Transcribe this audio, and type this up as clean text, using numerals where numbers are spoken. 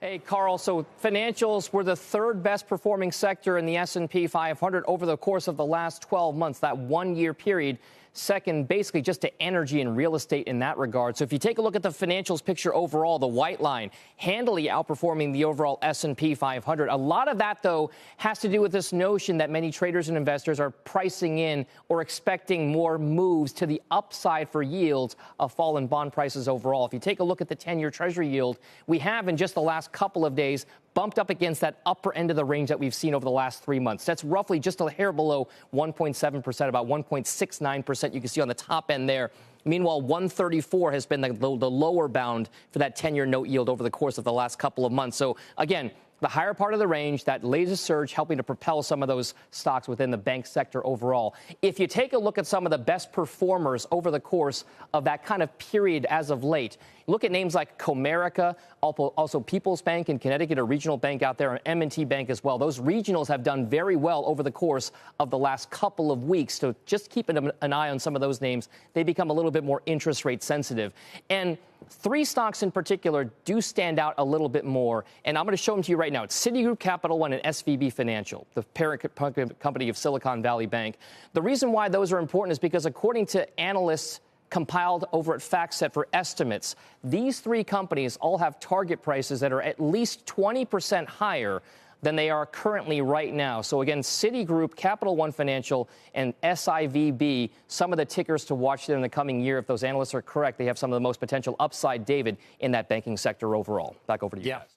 Hey, Carl. So financials were the third best performing sector in the S&P 500 over the course of the last 12 months, that 1 year period. Second, basically just to energy and real estate in that regard. So if you take a look at the financials picture overall, the white line handily outperforming the overall S&P 500. A lot of that, though, has to do with this notion that many traders and investors are pricing in or expecting more moves to the upside for yields of fallen bond prices overall. If you take a look at the 10-year Treasury yield, we have in just the last couple of days bumped up against that upper end of the range that we've seen over the last 3 months. That's roughly just a hair below 1.7%, about 1.69%. You can see on the top end there. Meanwhile, 134 has been the lower bound for that 10-year note yield over the course of the last couple of months. So, again, the higher part of the range, that latest surge helping to propel some of those stocks within the bank sector overall. If you take a look at some of the best performers over the course of that kind of period as of late, look at names like Comerica, also People's Bank in Connecticut, a regional bank out there, and M&T Bank as well. Those regionals have done very well over the course of the last couple of weeks. So just keep an eye on some of those names. They become a little bit more interest rate sensitive. And three stocks in particular do stand out a little bit more, and I'm going to show them to you right now. It's Citigroup, Capital One, and SVB Financial, the parent company of Silicon Valley Bank. The reason why those are important is because according to analysts compiled over at FactSet for estimates, these three companies all have target prices that are at least 20% higher than they are currently right now. So again, Citigroup, Capital One Financial, and SIVB, some of the tickers to watch there in the coming year. If those analysts are correct, they have some of the most potential upside, David, in that banking sector overall. Back over to you guys.